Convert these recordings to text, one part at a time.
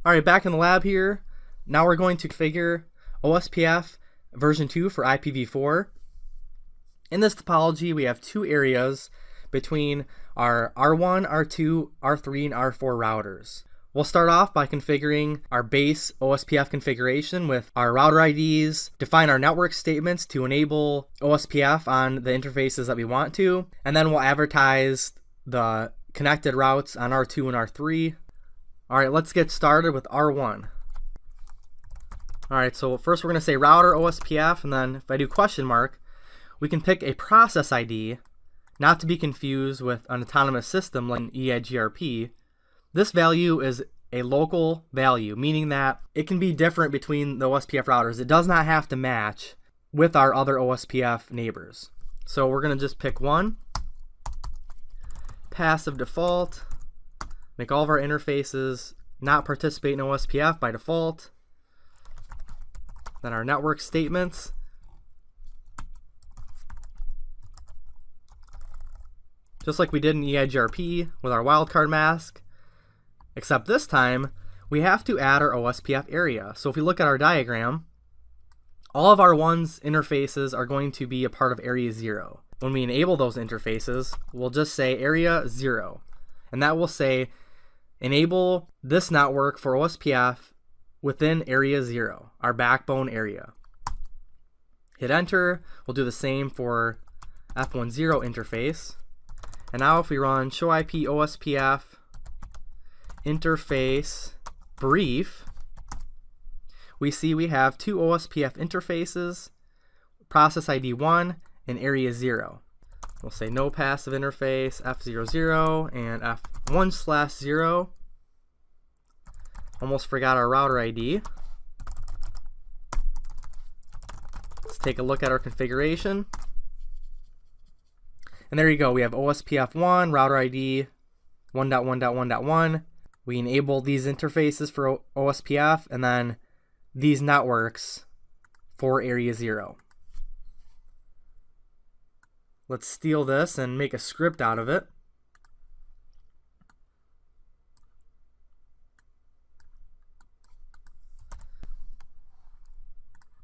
Alright, back in the lab here. Now we're going to configure OSPF version 2 for IPv4. In this topology, we have two areas between our R1, R2, R3, and R4 routers. We'll start off by configuring our base OSPF configuration with our router IDs, define our network statements to enable OSPF on the interfaces that we want to, and then we'll advertise the connected routes on R2 and R3. Alright, let's get started with R1. Alright, so first we're going to say router OSPF, and then if I do question mark, we can pick a process ID, not to be confused with an autonomous system like EIGRP. This value is a local value, meaning that it can be different between the OSPF routers. It does not have to match with our other OSPF neighbors. So we're going to just pick one. Passive default. Make all of our interfaces not participate in OSPF by default. Then our network statements. Just like we did in EIGRP with our wildcard mask. Except this time, we have to add our OSPF area. So if we look at our diagram, all of our ones interfaces are going to be a part of area 0. When we enable those interfaces, we'll just say area 0. And that will say, enable this network for OSPF within area 0, our backbone area. Hit enter. We'll do the same for F10 interface. And now if we run show IP OSPF interface brief, we see we have two OSPF interfaces, process ID 1 and area 0. We'll say no passive interface F00 and F1/0. Almost forgot our router ID. Let's take a look at our configuration. And there you go, we have OSPF1, router ID 1.1.1.1. We enable these interfaces for OSPF, and then these networks for area 0. Let's steal this and make a script out of it.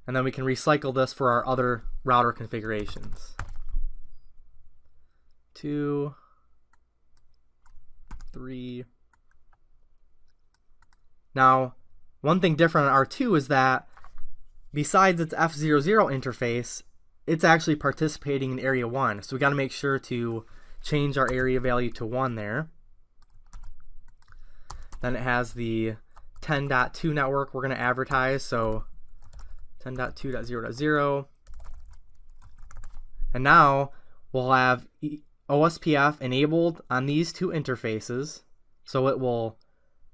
And then we can recycle this for our other router configurations. 2, 3. Now, one thing different on R2 is that besides its F00 interface, it's actually participating in area 1. So we got to make sure to change our area value to 1 there. Then it has the 10.2 network we're going to advertise, so 10.2.0.0. And now we'll have OSPF enabled on these two interfaces, so it will,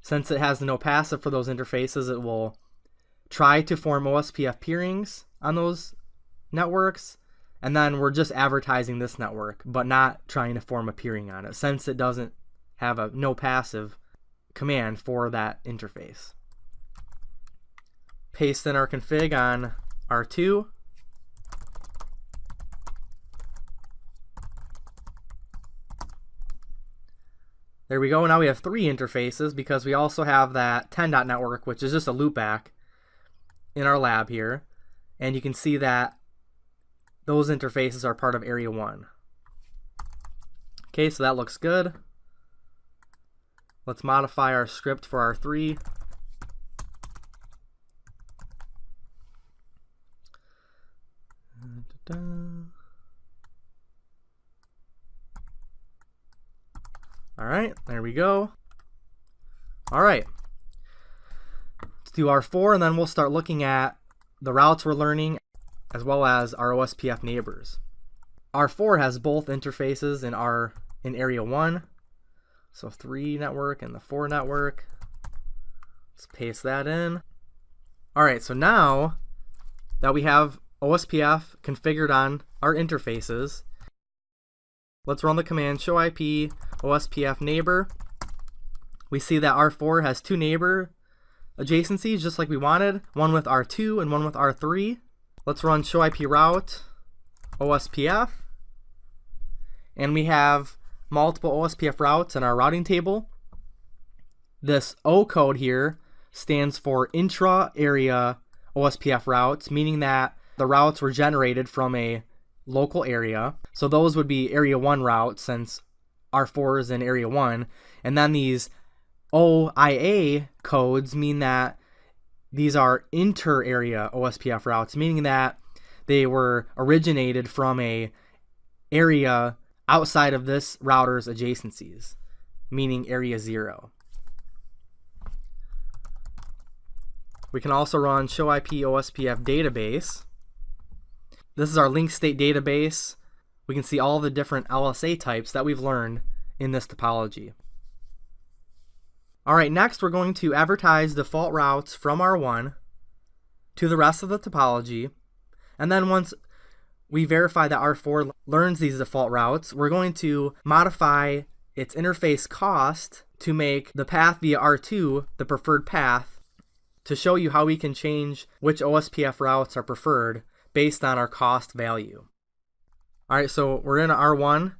since it has no passive for those interfaces, it will try to form OSPF peerings on those networks, and then we're just advertising this network but not trying to form a peering on it since it doesn't have a no passive command for that interface. Paste in our config on R2. There we go. Now we have 3 interfaces because we also have that 10.network, which is just a loopback in our lab here. And you can see that those interfaces are part of area 1. Okay, so that looks good. Let's modify our script for R3. Alright, there we go. Alright, let's do R4 and then we'll start looking at the routes we're learning as well as our OSPF neighbors. R4 has both interfaces in area 1. So 3 network and the 4 network. Let's paste that in. Alright, so now that we have OSPF configured on our interfaces, let's run the command show IP OSPF neighbor. We see that R4 has 2 neighbor adjacencies just like we wanted, one with R2 and one with R3. Let's run show IP route OSPF, and we have multiple OSPF routes in our routing table. This O code here stands for intra-area OSPF routes, meaning that the routes were generated from a local area. So those would be Area 1 routes, since R4 is in Area 1. And then these OIA codes mean that these are inter-area OSPF routes, meaning that they were originated from a area outside of this router's adjacencies, meaning Area 0. We can also run show IP OSPF database. This is our link state database. We can see all the different LSA types that we've learned in this topology. Alright, next we're going to advertise default routes from R1 to the rest of the topology. And then once we verify that R4 learns these default routes, we're going to modify its interface cost to make the path via R2 the preferred path, to show you how we can change which OSPF routes are preferred based on our cost value. Alright, so we're in R1.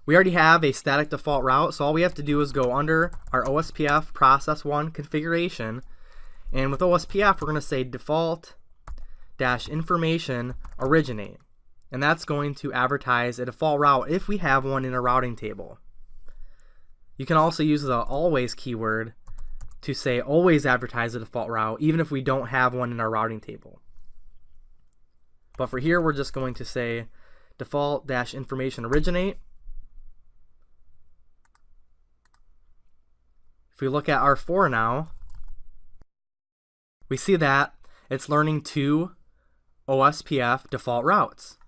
We already have a static default route, so all we have to do is go under our OSPF process 1 configuration, and with OSPF we're going to say default-information originate, and that's going to advertise a default route if we have one in a routing table. You can also use the always keyword to say always advertise a default route even if we don't have one in our routing table. But for here we're just going to say default-information originate. If we look at R4 now, we see that it's learning 2 OSPF default routes.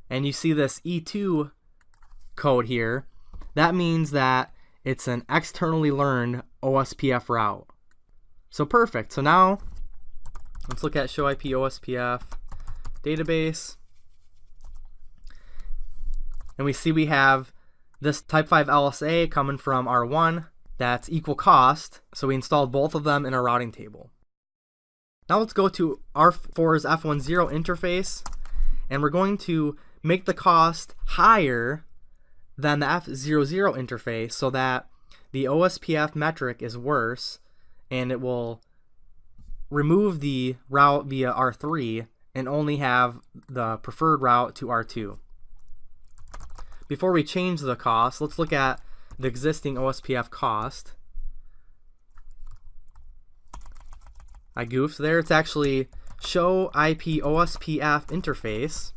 And you see this E2 code here. That means that it's an externally learned OSPF route. So perfect. So now let's look at show IP OSPF database. And we see we have this type 5 LSA coming from R1. That's equal cost, so we installed both of them in our routing table. Now let's go to R4's F10 interface, and we're going to make the cost higher than the F00 interface so that the OSPF metric is worse, and it will remove the route via R3 and only have the preferred route to R2. Before we change the cost, let's look at the existing OSPF cost. I goofed there. It's actually show IP OSPF interface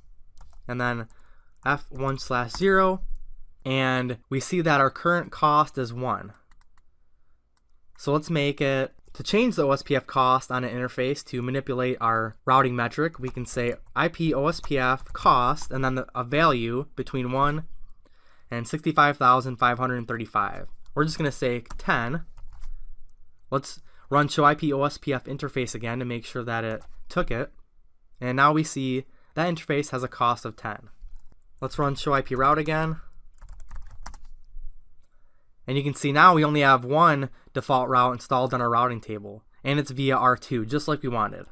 and then F1/0, and we see that our current cost is 1. So let's make it, to change the OSPF cost on an interface to manipulate our routing metric, we can say IP OSPF cost and then a value between 1 and 65,535. We're just going to say 10. Let's run show IP OSPF interface again to make sure that it took it. And now we see that interface has a cost of 10. Let's run show IP route again. And you can see now we only have one default route installed on our routing table, and it's via R2, just like we wanted.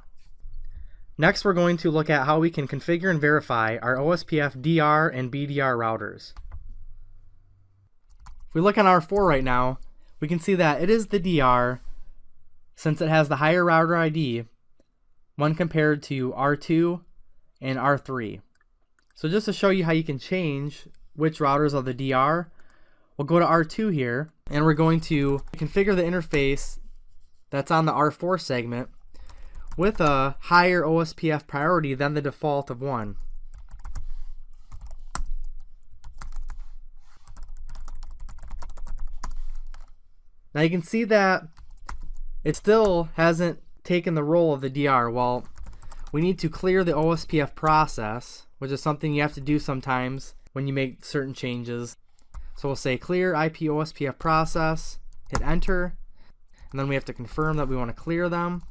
Next, we're going to look at how we can configure and verify our OSPF DR and BDR routers. If we look on R4 right now, we can see that it is the DR since it has the higher router ID when compared to R2 and R3. So just to show you how you can change which routers are the DR, we'll go to R2 here, and we're going to configure the interface that's on the R4 segment with a higher OSPF priority than the default of 1. Now you can see that it still hasn't taken the role of the DR. Well, we need to clear the OSPF process, which is something you have to do sometimes when you make certain changes. So we'll say clear IP OSPF process, hit enter, and then we have to confirm that we want to clear them.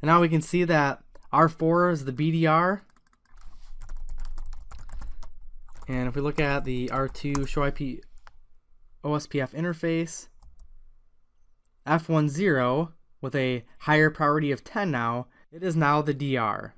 And now we can see that R4 is the BDR. And if we look at the R2 show IP OSPF interface, F10 with a higher priority of 10 now, it is now the DR.